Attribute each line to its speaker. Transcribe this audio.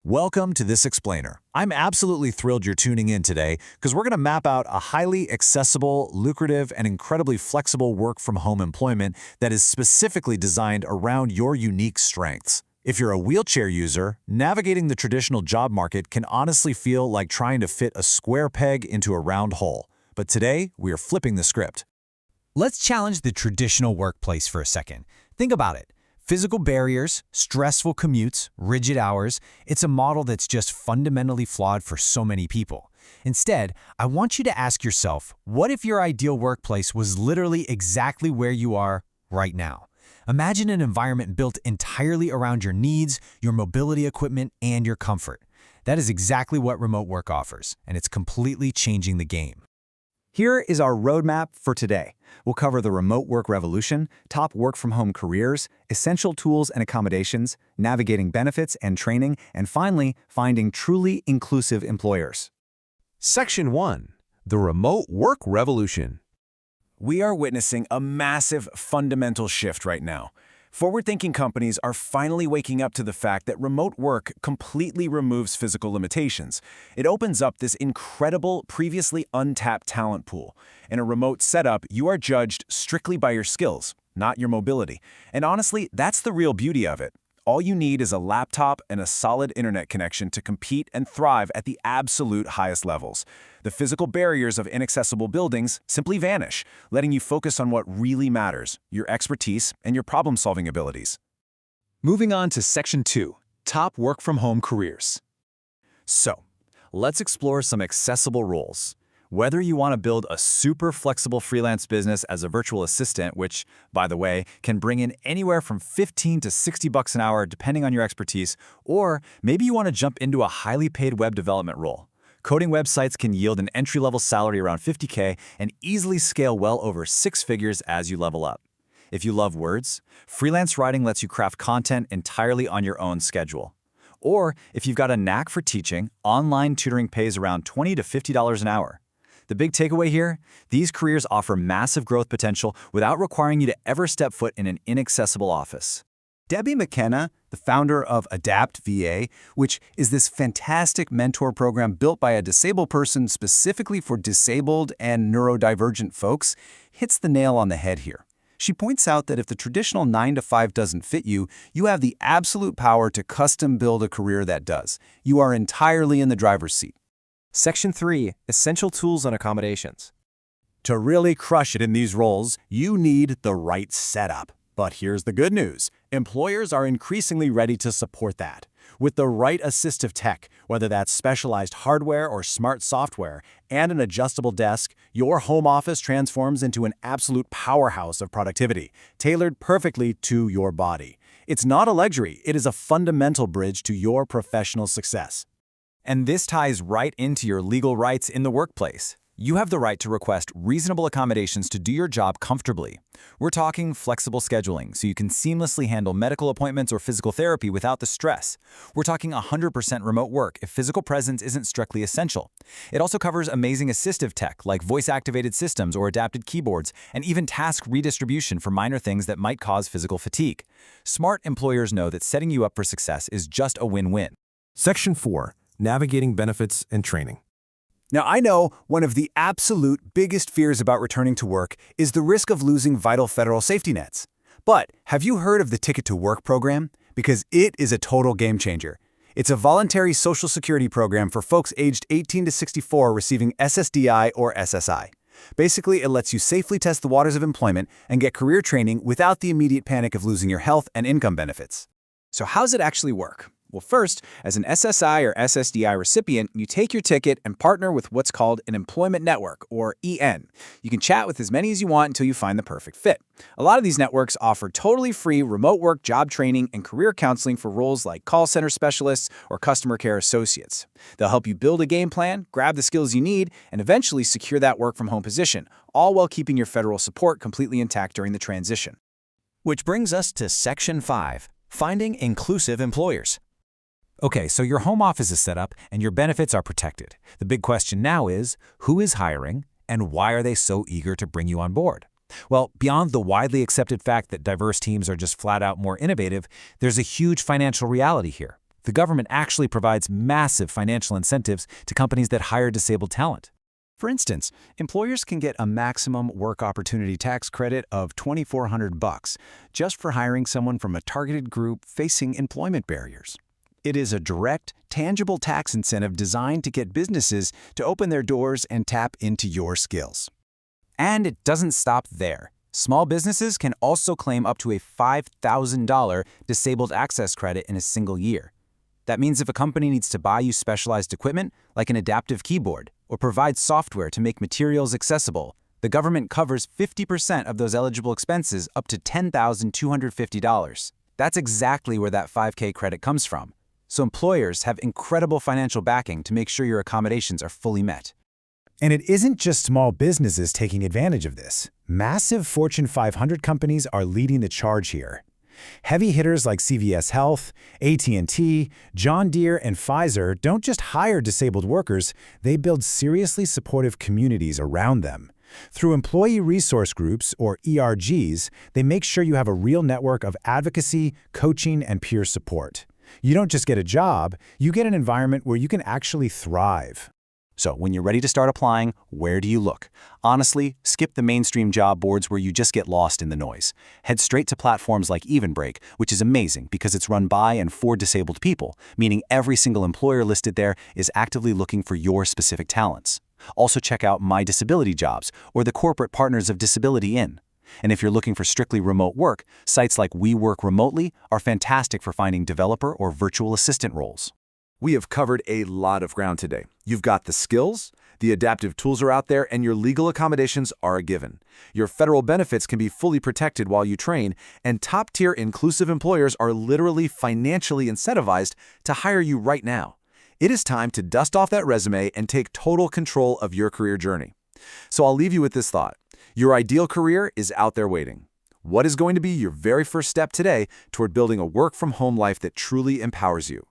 Speaker 1: Welcome to This Explainer. I'm absolutely thrilled you're tuning in today because we're going to map out a highly accessible, lucrative, and incredibly flexible work-from-home employment that is specifically designed around your unique strengths. If you're a wheelchair user, navigating the traditional job market can honestly feel like trying to fit a square peg into a round hole. But today, we are flipping the script.
Speaker 2: Let's challenge the traditional workplace for a second. Think about it. Physical barriers, stressful commutes, rigid hours, it's a model that's just fundamentally flawed for so many people. Instead, I want you to ask yourself, what if your ideal workplace was literally exactly where you are right now? Imagine an environment built entirely around your needs, your mobility equipment, and your comfort. That is exactly what remote work offers, and it's completely changing the game.
Speaker 3: Here is our roadmap for today. We'll cover the remote work revolution, top work-from-home careers, essential tools and accommodations, navigating benefits and training, and finally, finding truly inclusive employers.
Speaker 4: Section 1. The Remote Work Revolution.
Speaker 1: We are witnessing a massive fundamental shift right now. Forward-thinking companies are finally waking up to the fact that remote work completely removes physical limitations. It opens up this incredible, previously untapped talent pool. In a remote setup, you are judged strictly by your skills, not your mobility. And honestly, that's the real beauty of it. All you need is a laptop and a solid internet connection to compete and thrive at the absolute highest levels. The physical barriers of inaccessible buildings simply vanish, letting you focus on what really matters, your expertise and your problem-solving abilities.
Speaker 3: Moving on to Section 2, top work-from-home careers.
Speaker 1: So, let's explore some accessible roles. Whether you want to build a super flexible freelance business as a virtual assistant, which, by the way, can bring in anywhere from $15 to $60 an hour depending on your expertise, or maybe you want to jump into a highly paid web development role. Coding websites can yield an entry-level salary around $50K and easily scale well over 6 figures as you level up. If you love words, freelance writing lets you craft content entirely on your own schedule. Or if you've got a knack for teaching, online tutoring pays around $20 to $50 an hour. The big takeaway here? These careers offer massive growth potential without requiring you to ever step foot in an inaccessible office.
Speaker 3: Debbie McKenna, the founder of Adapt VA, which is this fantastic mentor program built by a disabled person specifically for disabled and neurodivergent folks, hits the nail on the head here. She points out that if the traditional 9-to-5 doesn't fit you, you have the absolute power to custom build a career that does. You are entirely in the driver's seat.
Speaker 5: Section 3. Essential Tools and Accommodations.
Speaker 1: To really crush it in these roles, you need the right setup. But here's the good news. Employers are increasingly ready to support that. With the right assistive tech, whether that's specialized hardware or smart software, and an adjustable desk, your home office transforms into an absolute powerhouse of productivity, tailored perfectly to your body. It's not a luxury, it is a fundamental bridge to your professional success. And this ties right into your legal rights in the workplace. You have the right to request reasonable accommodations to do your job comfortably. We're talking flexible scheduling, so you can seamlessly handle medical appointments or physical therapy without the stress. We're talking 100% remote work if physical presence isn't strictly essential. It also covers amazing assistive tech like voice-activated systems or adapted keyboards, and even task redistribution for minor things that might cause physical fatigue. Smart employers know that setting you up for success is just a win-win.
Speaker 4: Section 4. Navigating Benefits and Training.
Speaker 3: Now, I know one of the absolute biggest fears about returning to work is the risk of losing vital federal safety nets. But have you heard of the Ticket to Work program? Because it is a total game changer. It's a voluntary Social Security program for folks aged 18 to 64 receiving SSDI or SSI. Basically, it lets you safely test the waters of employment and get career training without the immediate panic of losing your health and income benefits.
Speaker 6: So how does it actually work? Well, first, as an SSI or SSDI recipient, you take your ticket and partner with what's called an employment network, or EN. You can chat with as many as you want until you find the perfect fit. A lot of these networks offer totally free remote work job training and career counseling for roles like call center specialists or customer care associates. They'll help you build a game plan, grab the skills you need, and eventually secure that work-from-home position, all while keeping your federal support completely intact during the transition.
Speaker 2: Which brings us to Section 5, Finding Inclusive Employers. Okay, so your home office is set up and your benefits are protected. The big question now is, who is hiring and why are they so eager to bring you on board? Well, beyond the widely accepted fact that diverse teams are just flat out more innovative, there's a huge financial reality here. The government actually provides massive financial incentives to companies that hire disabled talent. For instance, employers can get a maximum work opportunity tax credit of $2,400 just for hiring someone from a targeted group facing employment barriers. It is a direct, tangible tax incentive designed to get businesses to open their doors and tap into your skills. And it doesn't stop there. Small businesses can also claim up to a $5,000 disabled access credit in a single year. That means if a company needs to buy you specialized equipment, like an adaptive keyboard, or provide software to make materials accessible, the government covers 50% of those eligible expenses up to $10,250. That's exactly where that 5K credit comes from. So employers have incredible financial backing to make sure your accommodations are fully met.
Speaker 3: And it isn't just small businesses taking advantage of this. Massive Fortune 500 companies are leading the charge here. Heavy hitters like CVS Health, AT&T, John Deere, and Pfizer don't just hire disabled workers, they build seriously supportive communities around them. Through employee resource groups, or ERGs, they make sure you have a real network of advocacy, coaching, and peer support. You don't just get a job, you get an environment where you can actually thrive.
Speaker 2: So when you're ready to start applying, where do you look? Honestly, skip the mainstream job boards where you just get lost in the noise. Head straight to platforms like EvenBreak, which is amazing because it's run by and for disabled people, meaning every single employer listed there is actively looking for your specific talents. Also check out My Disability Jobs or the corporate partners of Disability In. And if you're looking for strictly remote work, sites like We Work Remotely are fantastic for finding developer or virtual assistant roles.
Speaker 4: We have covered a lot of ground today. You've got the skills, the adaptive tools are out there, and your legal accommodations are a given. Your federal benefits can be fully protected while you train, and top-tier inclusive employers are literally financially incentivized to hire you right now. It is time to dust off that resume and take total control of your career journey. So I'll leave you with this thought. Your ideal career is out there waiting. What is going to be your very first step today toward building a work-from-home life that truly empowers you?